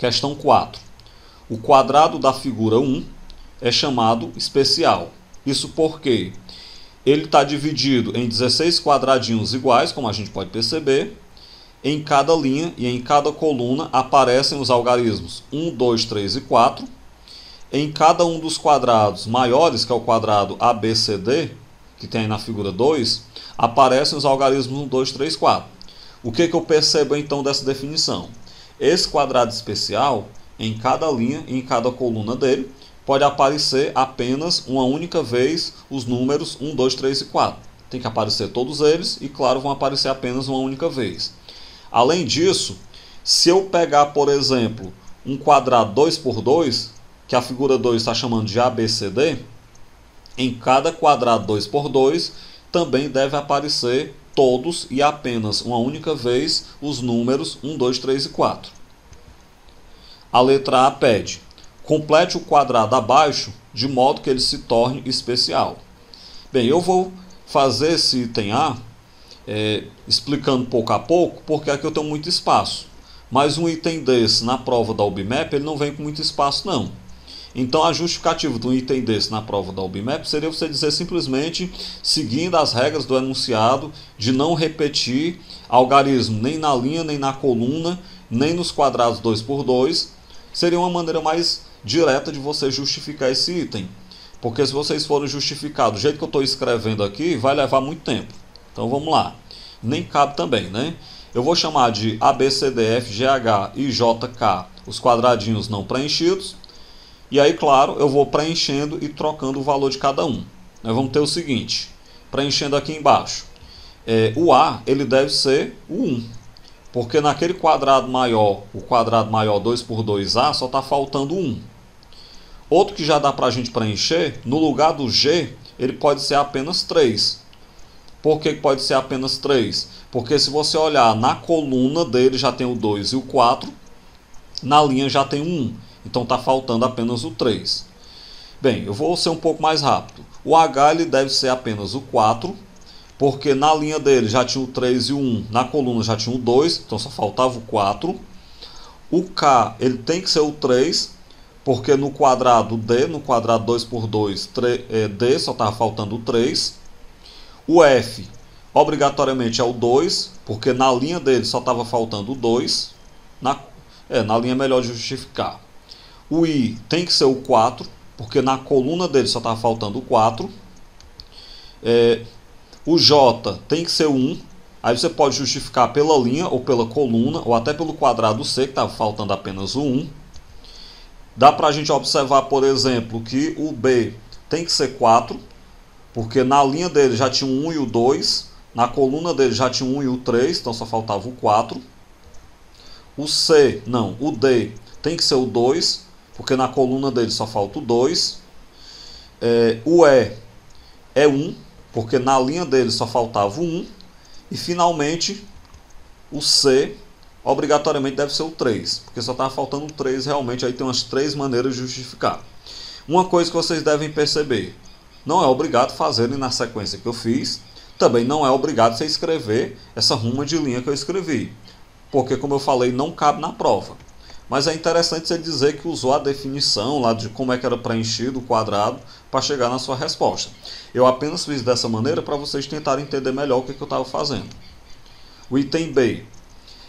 Questão 4. O quadrado da figura 1 é chamado especial. Isso porque ele está dividido em 16 quadradinhos iguais, como a gente pode perceber. Em cada linha e em cada coluna aparecem os algarismos 1, 2, 3 e 4. Em cada um dos quadrados maiores, que é o quadrado ABCD, que tem aí na figura 2, aparecem os algarismos 1, 2, 3, 4. O que eu percebo então dessa definição? Esse quadrado especial, em cada linha e em cada coluna dele, pode aparecer apenas uma única vez os números 1, 2, 3 e 4. Tem que aparecer todos eles e, claro, vão aparecer apenas uma única vez. Além disso, se eu pegar, por exemplo, um quadrado 2 por 2, que a figura 2 está chamando de ABCD, em cada quadrado 2 por 2 também deve aparecer todos e apenas uma única vez os números 1, 2, 3 e 4. A letra A pede: complete o quadrado abaixo de modo que ele se torne especial. Bem, eu vou fazer esse item A explicando pouco a pouco, porque aqui eu tenho muito espaço. Mas um item desse na prova da UBMAP, ele não vem com muito espaço não. Então a justificativa de um item desse na prova da UBMAP seria você dizer simplesmente, seguindo as regras do enunciado, de não repetir algarismo nem na linha, nem na coluna, nem nos quadrados 2 por 2. Seria uma maneira mais direta de você justificar esse item. Porque se vocês forem justificar do jeito que eu estou escrevendo aqui, vai levar muito tempo. Então vamos lá. Nem cabe também, né? Eu vou chamar de A, B, C, D, F, G, H, I, J, K, os quadradinhos não preenchidos. E aí, claro, eu vou preenchendo e trocando o valor de cada um. Nós vamos ter o seguinte, preenchendo aqui embaixo. O A, ele deve ser o 1. Porque naquele quadrado maior, o quadrado maior 2 por 2A, só está faltando 1. Outro que já dá para a gente preencher, no lugar do G, ele pode ser apenas 3. Por que pode ser apenas 3? Porque se você olhar na coluna dele já tem o 2 e o 4, na linha já tem o 1. Então está faltando apenas o 3. Bem, eu vou ser um pouco mais rápido. O H ele deve ser apenas o 4, porque na linha dele já tinha o 3 e o 1, na coluna já tinha o 2, então só faltava o 4. O K ele tem que ser o 3, porque no quadrado D, no quadrado 2 por 2, D só estava faltando o 3. O F obrigatoriamente é o 2, porque na linha dele só estava faltando o 2. Na linha é melhor justificar. O I tem que ser o 4, porque na coluna dele só estava faltando o 4. O J tem que ser o 1. Aí você pode justificar pela linha ou pela coluna, ou até pelo quadrado C, que estava faltando apenas o 1. Dá para a gente observar, por exemplo, que o B tem que ser 4, porque na linha dele já tinha o 1 e o 2, na coluna dele já tinha o 1 e o 3, então só faltava o 4. O D tem que ser o 2, porque na coluna dele só falta o 2. O E é 1, porque na linha dele só faltava o 1. E finalmente o C obrigatoriamente deve ser o 3, porque só estava faltando o 3 realmente. Aí tem umas 3 maneiras de justificar. Uma coisa que vocês devem perceber: não é obrigado fazerem na sequência que eu fiz. Também não é obrigado você escrever essa ruma de linha que eu escrevi, porque, como eu falei, não cabe na prova. Mas é interessante você dizer que usou a definição lá de como é que era preenchido o quadrado para chegar na sua resposta. Eu apenas fiz dessa maneira para vocês tentarem entender melhor o que eu estava fazendo. O item B.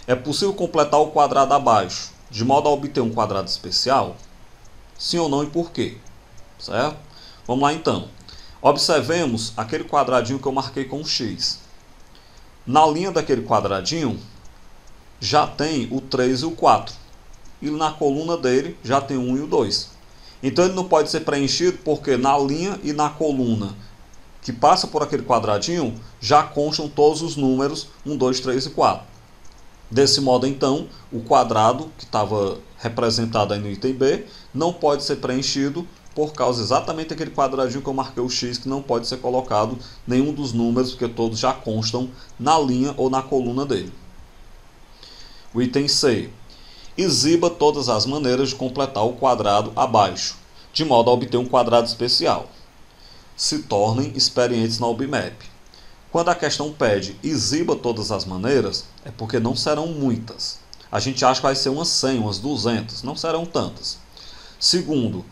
É possível completar o quadrado abaixo de modo a obter um quadrado especial? Sim ou não e por quê? Certo? Vamos lá então. Observemos aquele quadradinho que eu marquei com um X. Na linha daquele quadradinho já tem o 3 e o 4. E na coluna dele já tem o 1 e o 2. Então ele não pode ser preenchido porque na linha e na coluna que passa por aquele quadradinho já constam todos os números 1, 2, 3 e 4. Desse modo então, o quadrado que estava representado aí no item B não pode ser preenchido por causa exatamente daquele quadradinho que eu marquei o X, que não pode ser colocado nenhum dos números, porque todos já constam na linha ou na coluna dele. O item C. Exiba todas as maneiras de completar o quadrado abaixo, de modo a obter um quadrado especial. Se tornem experientes na UBMAP. Quando a questão pede exiba todas as maneiras, é porque não serão muitas. a gente acha que vai ser umas 100, umas 200, não serão tantas. Segundo,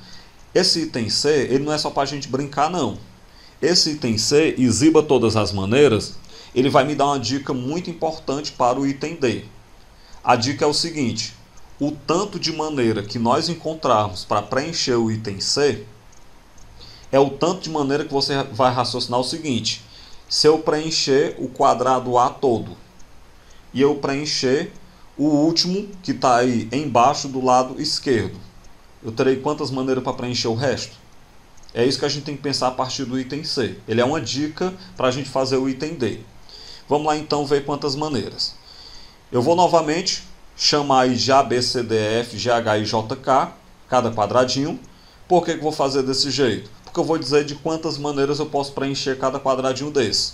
esse item C, ele não é só para a gente brincar não. Esse item C, exiba todas as maneiras, ele vai me dar uma dica muito importante para o item D. A dica é o seguinte: o tanto de maneira que nós encontrarmos para preencher o item C é o tanto de maneira que você vai raciocinar o seguinte: se eu preencher o quadrado A todo e eu preencher o último que está aí embaixo do lado esquerdo, eu terei quantas maneiras para preencher o resto? É isso que a gente tem que pensar a partir do item C. Ele é uma dica para a gente fazer o item D. Vamos lá então ver quantas maneiras. Eu vou novamente chamar aí de A, B, C, D, E, F, G, H, I, J, K, cada quadradinho. Por que eu vou fazer desse jeito? Porque eu vou dizer de quantas maneiras eu posso preencher cada quadradinho desse.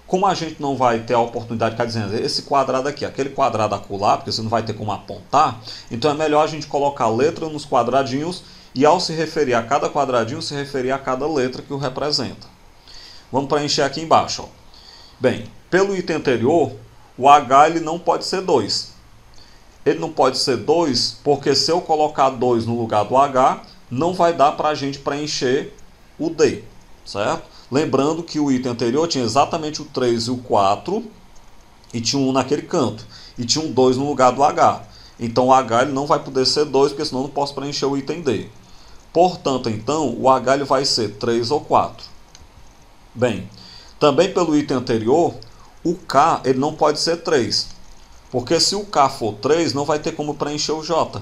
Como a gente não vai ter a oportunidade de ficar dizendo esse quadrado aqui, aquele quadrado acolá, porque você não vai ter como apontar, então é melhor a gente colocar a letra nos quadradinhos e ao se referir a cada quadradinho, se referir a cada letra que o representa. Vamos preencher aqui embaixo. Ó. Bem, pelo item anterior, o H ele não pode ser 2. Ele não pode ser 2 porque se eu colocar 2 no lugar do H, não vai dar para a gente preencher o D, certo? Lembrando que o item anterior tinha exatamente o 3 e o 4 e tinha um naquele canto. E tinha um 2 no lugar do H. Então o H ele não vai poder ser 2 porque senão eu não posso preencher o item D. Portanto, então, o H ele vai ser 3 ou 4. Bem, também pelo item anterior, o K ele não pode ser 3. Porque se o K for 3, não vai ter como preencher o J.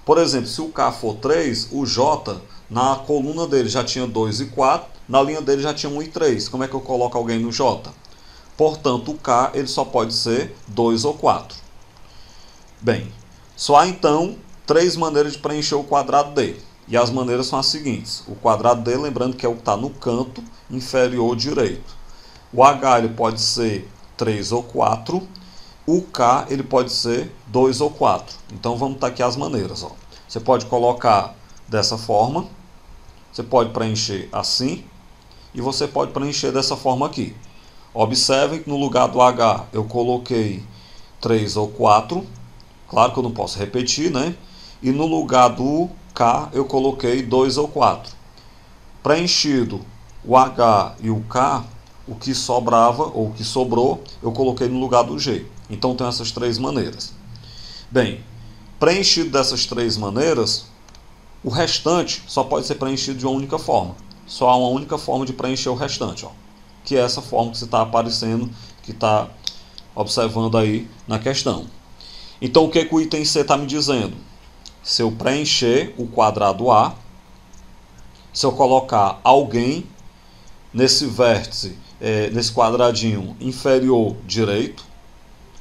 Por exemplo, se o K for 3, o J, na coluna dele já tinha 2 e 4, na linha dele já tinha 1 e 3. Como é que eu coloco alguém no J? Portanto, o K ele só pode ser 2 ou 4. Bem, só há então 3 maneiras de preencher o quadrado D. E as maneiras são as seguintes. O quadrado D, lembrando que é o que está no canto inferior direito. O H ele pode ser 3 ou 4. O K ele pode ser 2 ou 4. Então vamos estar aqui as maneiras. Ó. Você pode colocar dessa forma. Você pode preencher assim. E você pode preencher dessa forma aqui. Observem que no lugar do H eu coloquei 3 ou 4. Claro que eu não posso repetir, né? E no lugar do K eu coloquei 2 ou 4. Preenchido o H e o K, o que sobrava, ou o que sobrou, eu coloquei no lugar do G. Então tem essas 3 maneiras. Bem, preenchido dessas 3 maneiras, o restante só pode ser preenchido de uma única forma. Só há uma única forma de preencher o restante, ó, que é essa forma que você está aparecendo, que está observando aí na questão. Então o que o item C está me dizendo? Se eu preencher o quadrado A, se eu colocar alguém nesse vértice, nesse quadradinho inferior direito,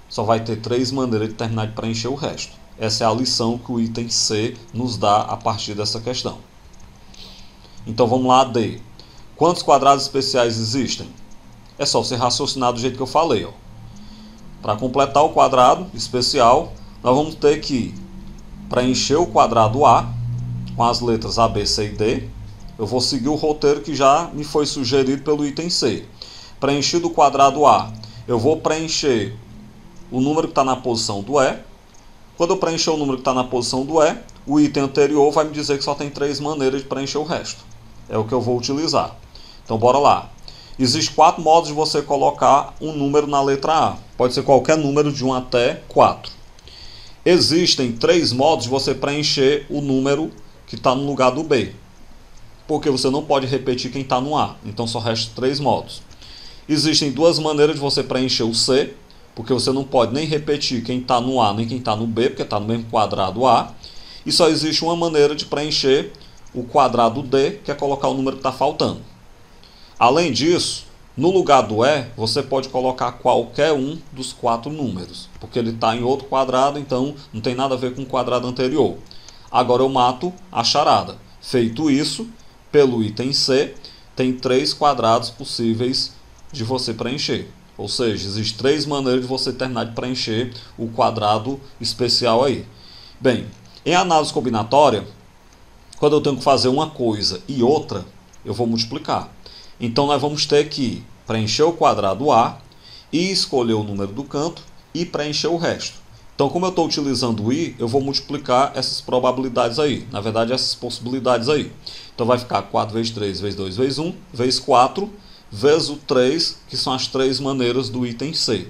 só vai ter 3 maneiras de terminar de preencher o resto. Essa é a lição que o item C nos dá a partir dessa questão. Então vamos lá, D. Quantos quadrados especiais existem? É só você raciocinar do jeito que eu falei. Para completar o quadrado especial, nós vamos ter que preencher o quadrado A com as letras A, B, C e D. Eu vou seguir o roteiro que já me foi sugerido pelo item C. Preenchido o quadrado A, eu vou preencher o número que está na posição do E. Quando eu preencher o número que está na posição do E, o item anterior vai me dizer que só tem 3 maneiras de preencher o resto. É o que eu vou utilizar. Então, bora lá. Existem 4 modos de você colocar um número na letra A. Pode ser qualquer número de 1 até 4. Existem 3 modos de você preencher o número que está no lugar do B. Porque você não pode repetir quem está no A. Então, só restam 3 modos. Existem 2 maneiras de você preencher o C. Porque você não pode nem repetir quem está no A nem quem está no B, porque está no mesmo quadrado A. E só existe uma maneira de preencher o quadrado D, que é colocar o número que está faltando. Além disso, no lugar do E, você pode colocar qualquer um dos 4 números, porque ele está em outro quadrado, então não tem nada a ver com o quadrado anterior. Agora eu mato a charada. Feito isso, pelo item C, tem 3 quadrados possíveis de você preencher. Ou seja, existem 3 maneiras de você terminar de preencher o quadrado especial aí. Bem, em análise combinatória, quando eu tenho que fazer uma coisa e outra, eu vou multiplicar. Então nós vamos ter que preencher o quadrado A e escolher o número do canto e preencher o resto. Então Então, como eu estou utilizando o i, eu vou multiplicar essas probabilidades aí. Na verdade, essas possibilidades aí. Então, vai ficar 4 vezes 3, vezes 2, vezes 1, vezes 4, vezes o 3, que são as 3 maneiras do item C.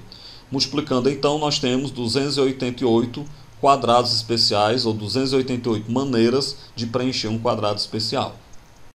Multiplicando, então, nós temos 288 quadrados especiais, ou 288 maneiras de preencher um quadrado especial.